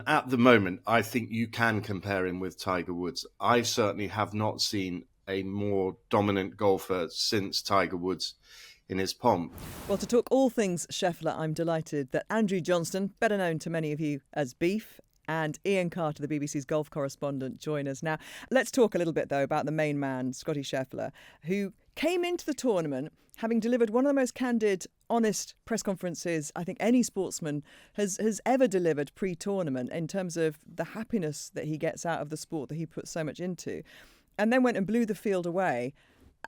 at the moment, I think you can compare him with Tiger Woods. I certainly have not seen a more dominant golfer since Tiger Woods in his pomp. Well, to talk all things Scheffler, I'm delighted that Andrew Johnston, better known to many of you as Beef, and Ian Carter, the BBC's golf correspondent, join us now. Let's talk a little bit, though, about the main man, Scottie Scheffler, who came into the tournament having delivered one of the most candid, honest press conferences I think any sportsman has ever delivered pre-tournament in terms of the happiness that he gets out of the sport that he puts so much into, and then went and blew the field away.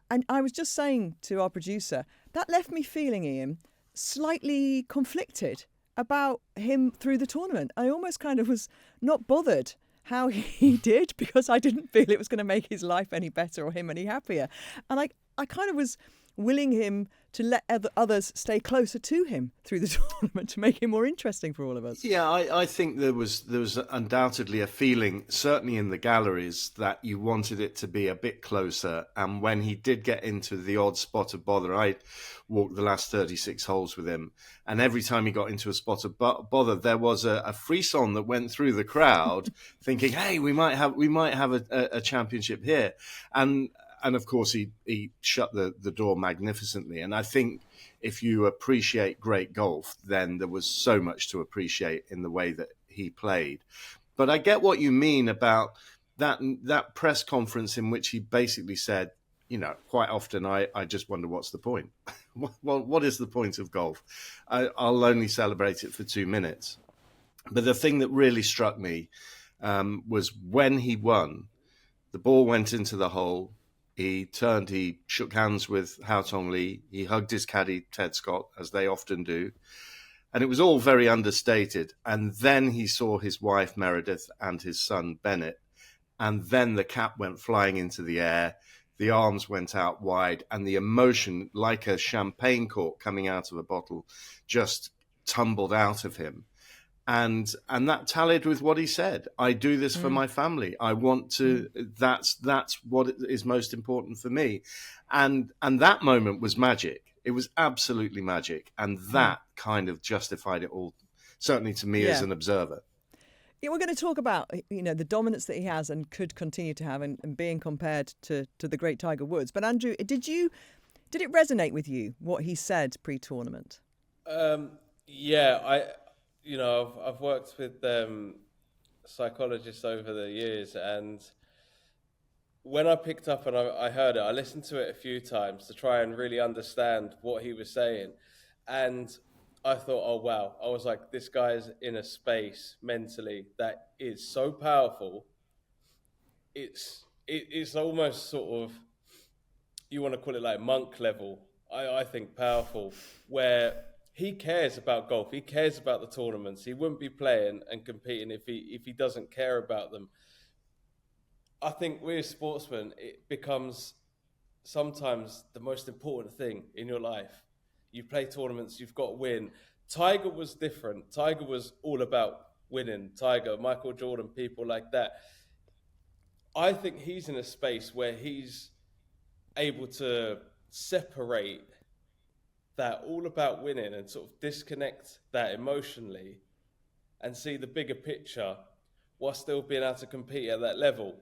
And I was just saying to our producer, that left me feeling, Ian, slightly conflicted about him through the tournament. I almost kind of was not bothered how he did, because I didn't feel it was going to make his life any better or him any happier. And I kind of was willing him to let others stay closer to him through the tournament to make him more interesting for all of us. Yeah, I think there was undoubtedly a feeling, certainly in the galleries, that you wanted it to be a bit closer. And when he did get into the odd spot of bother, I walked the last 36 holes with him, and every time he got into a spot of bother, there was a frisson that went through the crowd, thinking, "Hey, we might have a championship here," and of course he shut the door magnificently. And I think if you appreciate great golf, then there was so much to appreciate in the way that he played. But I get what you mean about that press conference in which he basically said, quite often I just wonder what's the point. Well, what is the point of golf? I'll only celebrate it for 2 minutes. But the thing that really struck me was when he won, the ball went into the hole. He turned, he shook hands with Hao Tong Lee. He hugged his caddy, Ted Scott, as they often do. And it was all very understated. And then he saw his wife, Meredith, and his son, Bennett. And then the cap went flying into the air. The arms went out wide. And the emotion, like a champagne cork coming out of a bottle, just tumbled out of him. And that tallied with what he said. I do this for my family. I want to. That's what is most important for me. And that moment was magic. It was absolutely magic, and that kind of justified it all. Certainly to me as an observer. Yeah, we're going to talk about the dominance that he has and could continue to have, and being compared to the great Tiger Woods. But Andrew, did it resonate with you what he said pre-tournament? Yeah, I've worked with psychologists over the years, and when I picked up and I heard it, I listened to it a few times to try and really understand what he was saying. And I thought, oh, wow. I was like, this guy's in a space mentally that is so powerful. It's almost sort of, you want to call it like monk level, I think powerful, where he cares about golf. He cares about the tournaments. He wouldn't be playing and competing if he doesn't care about them. I think we as sportsmen, it becomes sometimes the most important thing in your life. You play tournaments, you've got to win. Tiger was different. Tiger was all about winning. Tiger, Michael Jordan, people like that. I think he's in a space where he's able to separate that all about winning and sort of disconnect that emotionally and see the bigger picture while still being able to compete at that level.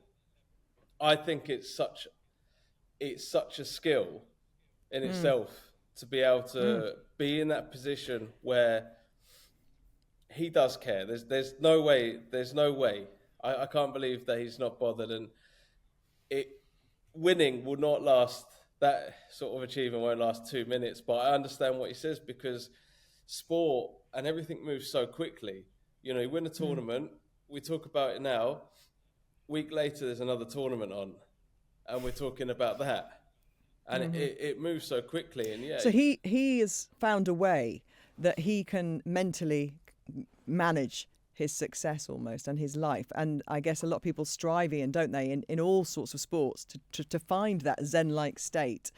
I think it's such a skill in itself to be able to be in that position where he does care. There's no way. I can't believe that he's not bothered, and winning will not last. That sort of achievement won't last 2 minutes, but I understand what he says, because sport and everything moves so quickly. You win a tournament, we talk about it now, week later there's another tournament on, and we're talking about that. And it moves so quickly. And so he has found a way that he can mentally manage his success almost and his life. And I guess a lot of people strive, Ian, don't they, in all sorts of sports to find that Zen-like state.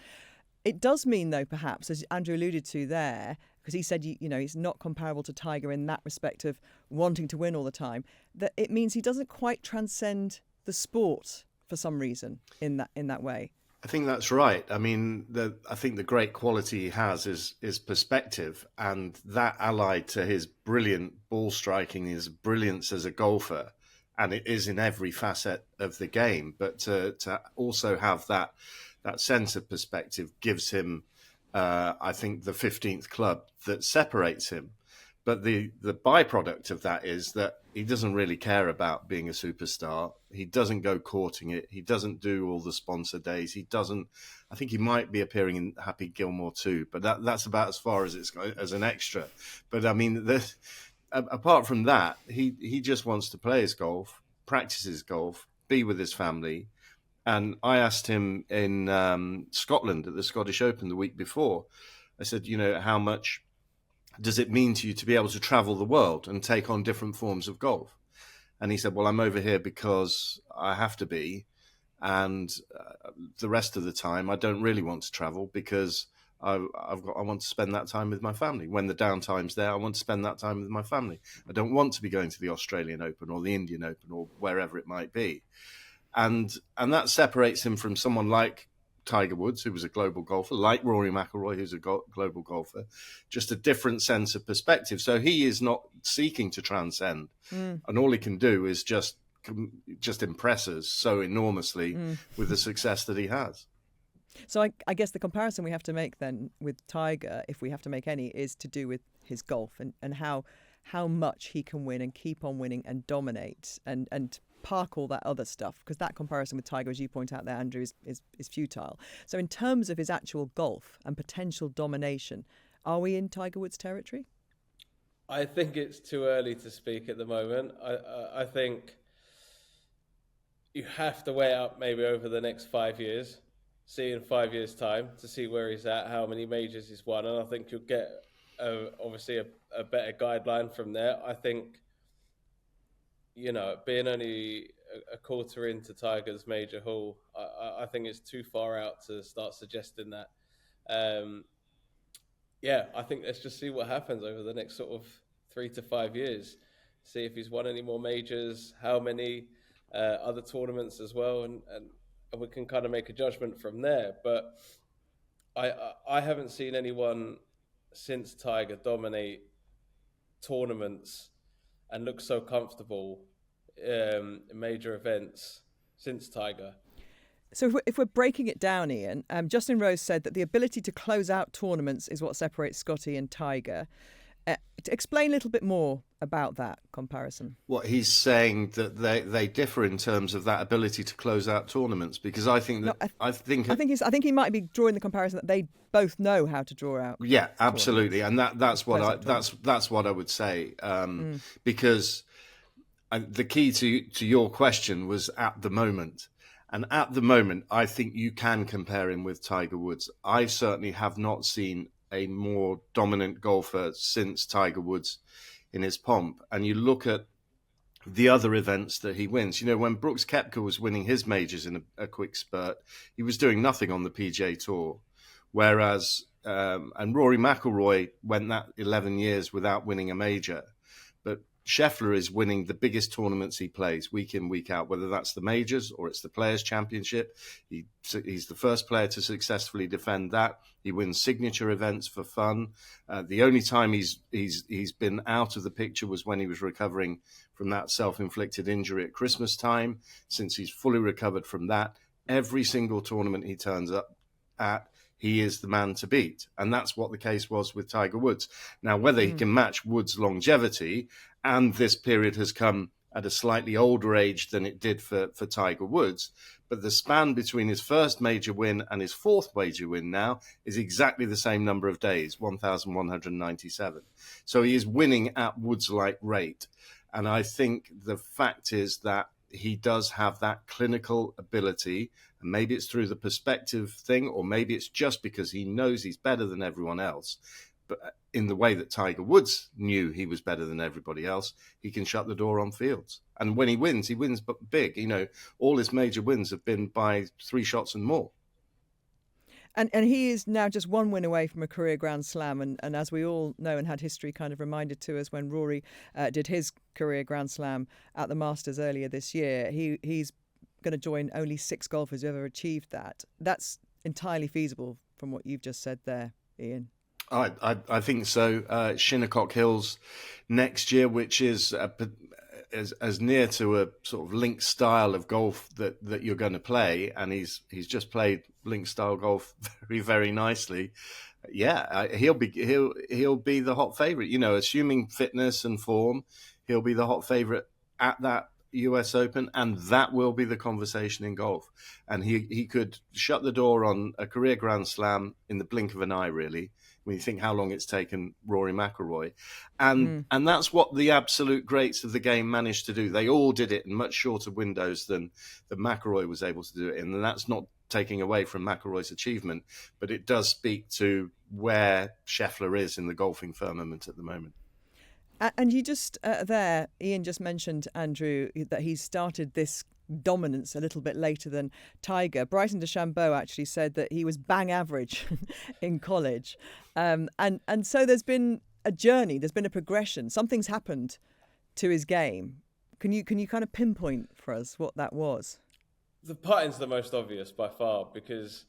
It does mean, though, perhaps, as Andrew alluded to there, because he said, he's not comparable to Tiger in that respect of wanting to win all the time, that it means he doesn't quite transcend the sport for some reason in that way. I think that's right. I mean, I think the great quality he has is perspective, and that allied to his brilliant ball striking, his brilliance as a golfer, and it is in every facet of the game. But to also have that sense of perspective gives him, I think, the 15th club that separates him. But the byproduct of that is that he doesn't really care about being a superstar. He doesn't go courting it. He doesn't do all the sponsor days. He doesn't. I think he might be appearing in Happy Gilmore too, but that's about as far as it's going as an extra. But I mean, apart from that, he just wants to play his golf, practice his golf, be with his family. And I asked him in Scotland at the Scottish Open the week before. I said, how much does it mean to you to be able to travel the world and take on different forms of golf? And he said, well, I'm over here because I have to be. And the rest of the time, I don't really want to travel because I want to spend that time with my family. When the downtime's there, I want to spend that time with my family. I don't want to be going to the Australian Open or the Indian Open or wherever it might be. And that separates him from someone like Tiger Woods, who was a global golfer, like Rory McIlroy, who's a global golfer, just a different sense of perspective. So he is not seeking to transcend, and all he can do is just impress us so enormously with the success that he has. So I guess the comparison we have to make then with Tiger, if we have to make any, is to do with his golf and how much he can win and keep on winning and dominate and park all that other stuff, because that comparison with Tiger, as you point out there, Andrew, is futile. So in terms of his actual golf and potential domination, are we in Tiger Woods territory? I think it's too early to speak at the moment. I think you have to weigh up maybe over the next 5 years, see in 5 years' time to see where he's at, how many majors he's won, and I think you'll get obviously a better guideline from there. I think, being only a quarter into Tiger's major haul, I think it's too far out to start suggesting that. I think let's just see what happens over the next sort of 3 to 5 years. See if he's won any more majors, how many other tournaments as well, and we can kind of make a judgment from there. But I haven't seen anyone since Tiger dominate tournaments and look so comfortable in major events since Tiger. So if we're breaking it down, Ian, Justin Rose said that the ability to close out tournaments is what separates Scottie and Tiger. Explain a little bit more about that comparison. What he's saying that they differ in terms of that ability to close out tournaments, because I think that I think he might be drawing the comparison that they both know how to draw out. Yeah, absolutely, and that's what I would say, because the key to your question was at the moment. And at the moment, I think you can compare him with Tiger Woods. I certainly have not seen a more dominant golfer since Tiger Woods in his pomp. And you look at the other events that he wins. When Brooks Koepka was winning his majors in a quick spurt, he was doing nothing on the PGA Tour. Whereas, and Rory McIlroy went that 11 years without winning a major. But Scheffler is winning the biggest tournaments he plays week in, week out, whether that's the majors or it's the Players' Championship. He's the first player to successfully defend that. He wins signature events for fun. The only time he's been out of the picture was when he was recovering from that self-inflicted injury at Christmas time. Since he's fully recovered from that, every single tournament he turns up at, he is the man to beat. And that's what the case was with Tiger Woods. Now, whether he can match Woods' longevity, and this period has come at a slightly older age than it did for Tiger Woods, but the span between his first major win and his fourth major win now is exactly the same number of days, 1,197. So he is winning at Woods-like rate. And I think the fact is that he does have that clinical ability, and maybe it's through the perspective thing, or maybe it's just because he knows he's better than everyone else. But in the way that Tiger Woods knew he was better than everybody else, he can shut the door on fields. And when he wins big. All his major wins have been by 3 shots and more. And he is now just one win away from a career Grand Slam. And as we all know and had history kind of reminded to us when Rory did his career Grand Slam at the Masters earlier this year, he's going to join only 6 golfers who ever achieved that. That's entirely feasible from what you've just said there, Ian. I think so. Shinnecock Hills next year, which is as near to a sort of link style of golf that you're going to play, and he's just played link style golf very, very nicely. Yeah, he'll be the hot favourite. You know, assuming fitness and form, he'll be the hot favourite at that US Open, and that will be the conversation in golf. And he could shut the door on a career Grand Slam in the blink of an eye, really, when you think how long it's taken Rory McIlroy. And that's what the absolute greats of the game managed to do. They all did it in much shorter windows than McIlroy was able to do it in. And that's not taking away from McIlroy's achievement, but it does speak to where Scheffler is in the golfing firmament at the moment. And you just there, Ian just mentioned, Andrew, that he started this dominance a little bit later than Tiger. Bryson DeChambeau actually said that he was bang average in college. And so there's been a journey, there's been a progression. Something's happened to his game. Can you kind of pinpoint for us what that was? The putting's the most obvious by far, because,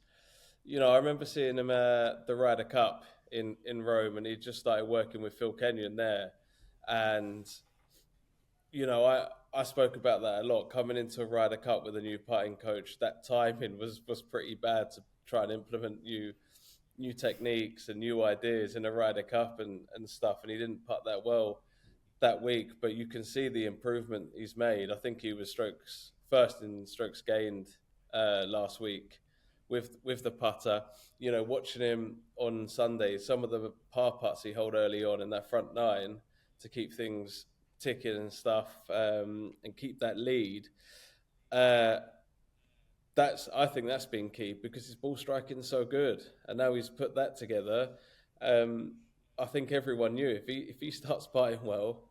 you know, I remember seeing him at the Ryder Cup in Rome, and he just started working with Phil Kenyon there. And, you know, I spoke about that a lot. Coming into a Ryder Cup with a new putting coach, that timing was pretty bad to try and implement new techniques and new ideas in a Ryder Cup and stuff. And he didn't putt that well that week, but you can see the improvement he's made. I think he was first in strokes gained last week with the putter. You know, watching him on Sunday, some of the par putts he held early on in that front nine to keep things ticking and stuff, and keep that lead. I think that's been key, because his ball striking is so good, and now he's put that together. I think everyone knew if he starts putting well,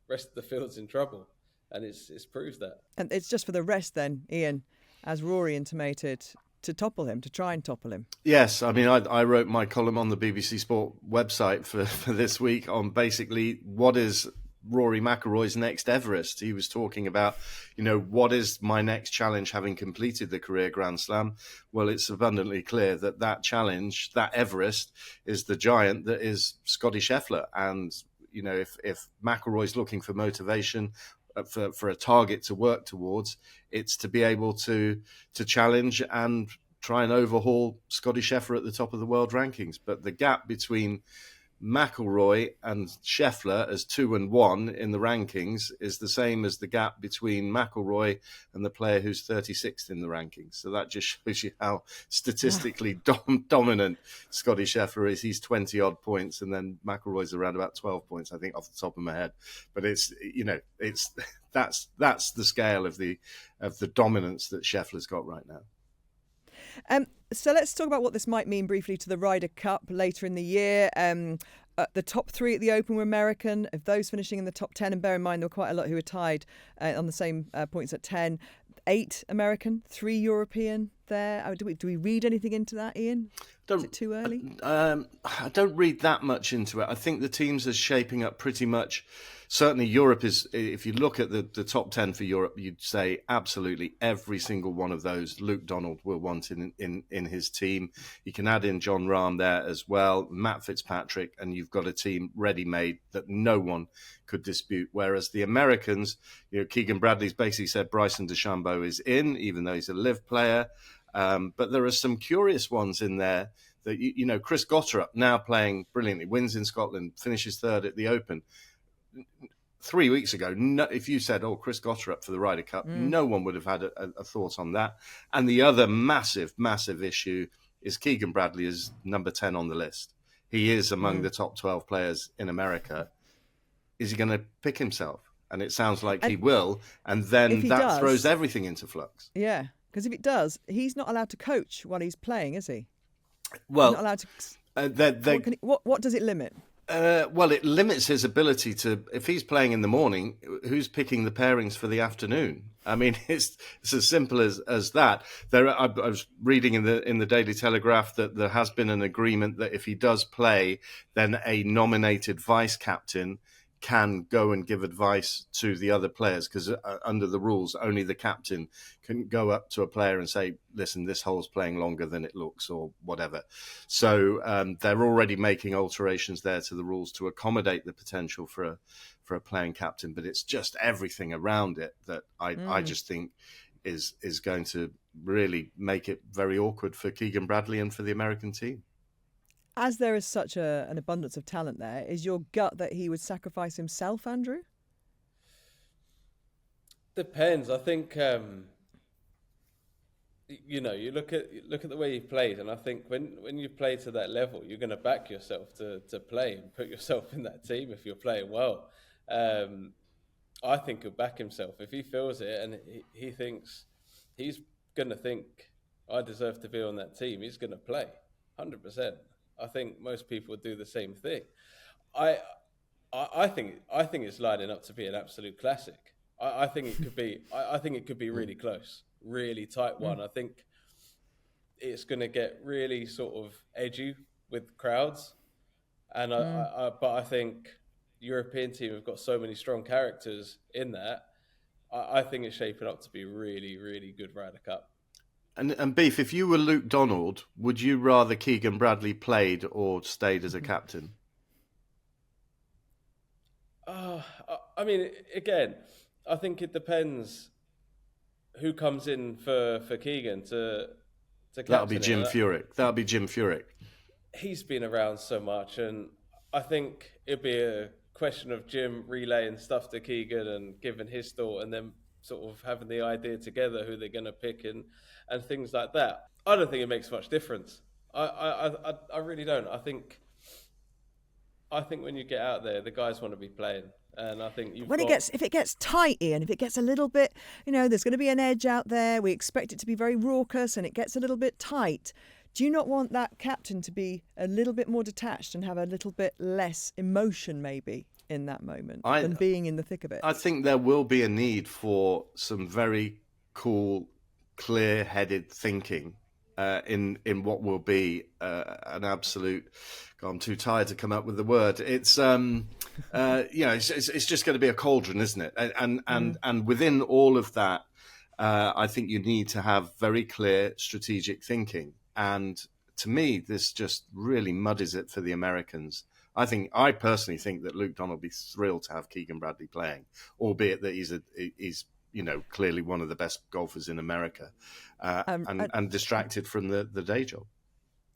rest of the field's in trouble, and it's proved that. And it's just for the rest then, Ian, as Rory intimated, to try and topple him. Yes, I mean, I wrote my column on the BBC Sport website for this week on basically what is Rory McIlroy's next Everest. He was talking about, you know, what is my next challenge having completed the career Grand Slam? Well, it's abundantly clear that challenge, that Everest, is the giant that is Scottie Scheffler. And, you know, if McIlroy's looking for motivation, for a target to work towards, it's to be able to challenge and try and overhaul Scottie Scheffler at the top of the world rankings. But the gap between McIlroy and Scheffler as 2 and 1 in the rankings is the same as the gap between McIlroy and the player who's 36th in the rankings. So that just shows you how statistically dominant Scottie Scheffler is. He's 20 odd points, and then McIlroy's around about 12 points, I think, off the top of my head. But it's, you know, that's the scale of the dominance that Scheffler's got right now. So let's talk about what this might mean briefly to the Ryder Cup later in the year. The top 3 at the Open were American. Of those finishing in the top 10, and bear in mind there were quite a lot who were tied on the same points at 10. 8 American, 3 European there. Do we read anything into that, Ian? Is it too early? I don't read that much into it. I think the teams are shaping up pretty much. Certainly Europe is, if you look at the top 10 for Europe, you'd say absolutely every single one of those Luke Donald will want in his team. You can add in John Rahm there as well, Matt Fitzpatrick, and you've got a team ready-made that no one could dispute. Whereas the Americans, you know, Keegan Bradley's basically said Bryson DeChambeau is in, even though he's a live player. But there are some curious ones in there that, you know, Chris Gotterup now playing brilliantly, wins in Scotland, finishes 3rd at the Open. 3 weeks ago, if you said, "Oh, Chris Gotterup for the Ryder Cup," no one would have had a thought on that. And the other massive issue is Keegan Bradley is number 10 on the list. He is among the top 12 players in America. Is he going to pick himself? And it sounds like he will. And then that throws everything into flux. Yeah, because if it does, he's not allowed to coach while he's playing, is he? Well, he's not allowed to. What does it limit? Well, it limits his ability to, if he's playing in the morning, who's picking the pairings for the afternoon? I mean, it's as simple as that. I was reading in the Daily Telegraph that there has been an agreement that if he does play, then a nominated vice captain can go and give advice to the other players, because under the rules, only the captain can go up to a player and say, listen, this hole's playing longer than it looks, or whatever. So they're already making alterations there to the rules to accommodate the potential for a playing captain, but it's just everything around it that I just think is going to really make it very awkward for Keegan Bradley and for the American team. As there is such an abundance of talent there, is your gut that he would sacrifice himself, Andrew? Depends. I think you look at the way he played, and I think when you play to that level, you're going to back yourself to play and put yourself in that team if you're playing well. I think he'll back himself if he feels it, and he thinks he's going to think I deserve to be on that team. He's going to play 100%. I think most people would do the same thing. I think it's lining up to be an absolute classic. I think it could be. I think it could be really close, really tight one. I think it's going to get really sort of edgy with crowds, and but I think European team have got so many strong characters in that. I think it's shaping up to be really, really good Ryder Cup. And Beef, if you were Luke Donald, would you rather Keegan Bradley played or stayed as a captain? I mean, again, I think it depends who comes in for Keegan to captain. That'll be Jim Furyk. He's been around so much, and I think it'd be a question of Jim relaying stuff to Keegan and giving his thought, and then sort of having the idea together who they're going to pick and things like that. I don't think it makes much difference. I really don't. I think when you get out there, the guys want to be playing, and I think if it gets tight, Ian, if it gets a little bit, there's going to be an edge out there. We expect it to be very raucous, and it gets a little bit tight. Do you not want that captain to be a little bit more detached and have a little bit less emotion, maybe, in that moment than being in the thick of it? I think there will be a need for some very cool, clear-headed thinking in what will be an absolute. God, I'm too tired to come up with the word. It's it's just going to be a cauldron, isn't it? And within all of that, I think you need to have very clear strategic thinking. And to me, this just really muddies it for the Americans. I personally think that Luke Donald will be thrilled to have Keegan Bradley playing, albeit that he's clearly one of the best golfers in America, and distracted from the day job.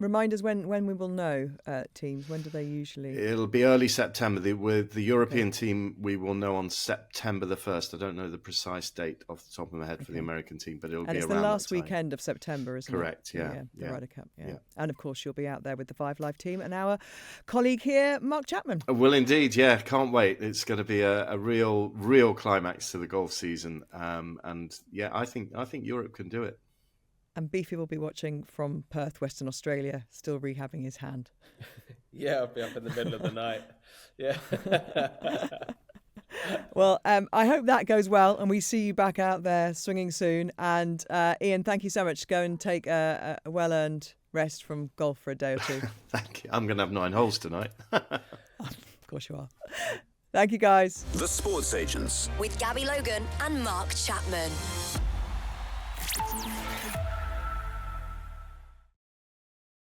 Remind us when we will know teams. When do they usually? It'll be early September. With the European team, we will know on September the 1st. I don't know the precise date off the top of my head for the American team, but it'll be around that time. And it's the last weekend of September, isn't Correct, it? Correct, yeah. The Ryder Cup, yeah. And of course, you'll be out there with the Five Live team and our colleague here, Mark Chapman. Well, indeed, yeah. Can't wait. It's going to be a real climax to the golf season. And yeah, I think Europe can do it. And Beefy will be watching from Perth, Western Australia, still rehabbing his hand. Yeah, I'll be up in the middle of the night. Yeah. Well, I hope that goes well and we see you back out there swinging soon. And Ian, thank you so much. Go and take a well-earned rest from golf for a day or two. Thank you. I'm going to have 9 holes tonight. Of course you are. Thank you, guys. The Sports Agents. With Gabby Logan and Mark Chapman.